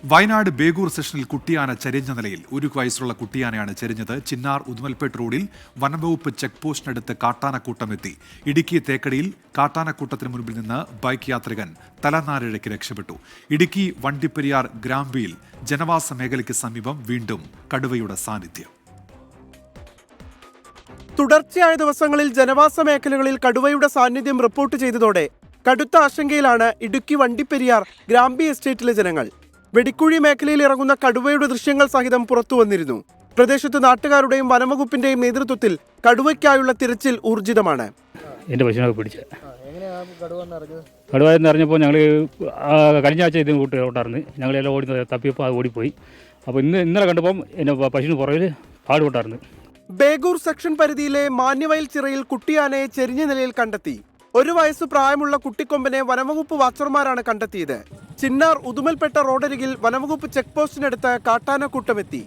വയനാട് ബേഗൂർ സെഷനിൽ കുട്ടിയാന ചരിഞ്ഞ നിലയിൽ 1 വയസ്സുള്ള കുട്ടിയാനയാണ് ചരിഞ്ഞത്. ചിന്നാർ ഉദുമൽപേട്ട് റോഡിൽ വനംവകുപ്പ് ചെക്ക് പോസ്റ്റിനടുത്ത് കാട്ടാനക്കൂട്ടമെത്തി. ഇടുക്കി തേക്കടിയിൽ കാട്ടാനക്കൂട്ടത്തിന് മുൻപിൽ നിന്ന് ബൈക്ക് യാത്രികൻ തലനാരിഴയ്ക്ക് രക്ഷപ്പെട്ടു. ഇടുക്കി വണ്ടിപ്പെരിയാർ ഗ്രാമ്പിയിൽ ജനവാസ മേഖലയ്ക്ക് സമീപം വീണ്ടും കടുവയുടെ സാന്നിധ്യം. തുടർച്ചയായ ദിവസങ്ങളിൽ ജനവാസ മേഖലകളിൽ കടുവയുടെ സാന്നിധ്യം റിപ്പോർട്ട് ചെയ്തതോടെ കടുത്ത ആശങ്കയിലാണ് ഇടുക്കി വണ്ടിപ്പെരിയാർ ഗ്രാമ്പി എസ്റ്റേറ്റിലെ ജനങ്ങൾ. വെടിക്കുഴി മേഖലയിൽ ഇറങ്ങുന്ന കടുവയുടെ ദൃശ്യങ്ങൾ സഹിതം പുറത്തു വന്നിരുന്നു. പ്രദേശത്ത് നാട്ടുകാരുടെയും വനംവകുപ്പിന്റെയും നേതൃത്വത്തിൽ കടുവയ്ക്കായുള്ള തിരച്ചിൽ ഊർജിതമാണ്. എൻ്റെ പശുവിനെ പിടിച്ച് കടുവ എന്നറിഞ്ഞപ്പോൾ ഞങ്ങൾ കഴിഞ്ഞ ആഴ്ച ഇതിന് കൂട്ടുകൊണ്ടായിരുന്നു. ഞങ്ങളെല്ലാം ഓടി തപ്പിയപ്പോൾ അത് ഓടിപ്പോയി. അപ്പോൾ ഇന്നലെ കണ്ടപ്പം എൻ്റെ പശുവിന് പുറകിൽ പാടുകൊണ്ടായിരുന്നു. ബേഗൂർ സെക്ഷൻ പരിധിയിലെ മാന്യവയൽ ചിറയിൽ കുട്ടിയാനയെ ചെരിഞ്ഞ നിലയിൽ കണ്ടെത്തി. 1 വയസ്സ് പ്രായമുള്ള കുട്ടിക്കൊമ്പനെ വനംവകുപ്പ് വാച്ചർമാരാണ് കണ്ടെത്തിയത്. ചിന്നാർ ഉദുമൽപേട്ട റോഡരികിൽ വനംവകുപ്പ് ചെക്ക് പോസ്റ്റിനടുത്ത് കാട്ടാനക്കൂട്ടമെത്തി.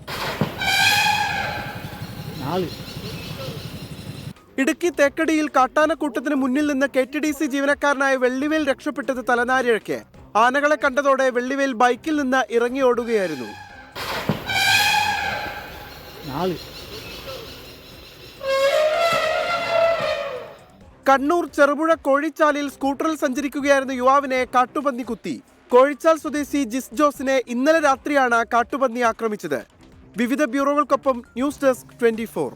ഇടുക്കി തേക്കടിയിൽ കാട്ടാനക്കൂട്ടത്തിന് മുന്നിൽ നിന്ന് KTDC ജീവനക്കാരനായ വെള്ളിവേൽ രക്ഷപ്പെട്ടത് തലനാരിഴയ്ക്ക്. ആനകളെ കണ്ടതോടെ വെള്ളിവേൽ ബൈക്കിൽ നിന്ന് ഇറങ്ങി ഓടുകയായിരുന്നു. കണ്ണൂർ ചെറുപുഴ കോഴിച്ചാലിൽ സ്കൂട്ടറിൽ സഞ്ചരിക്കുകയായിരുന്ന യുവാവിനെ കാട്ടുപന്നി കുത്തി. കോഴിച്ചാൽ സ്വദേശി ജിസ് ജോസിനെ ഇന്നലെ രാത്രിയാണ് കാട്ടുപന്നി ആക്രമിച്ചത്. വിവിധ ബ്യൂറോകൾക്കൊപ്പം ന്യൂസ് ഡെസ്ക് 24.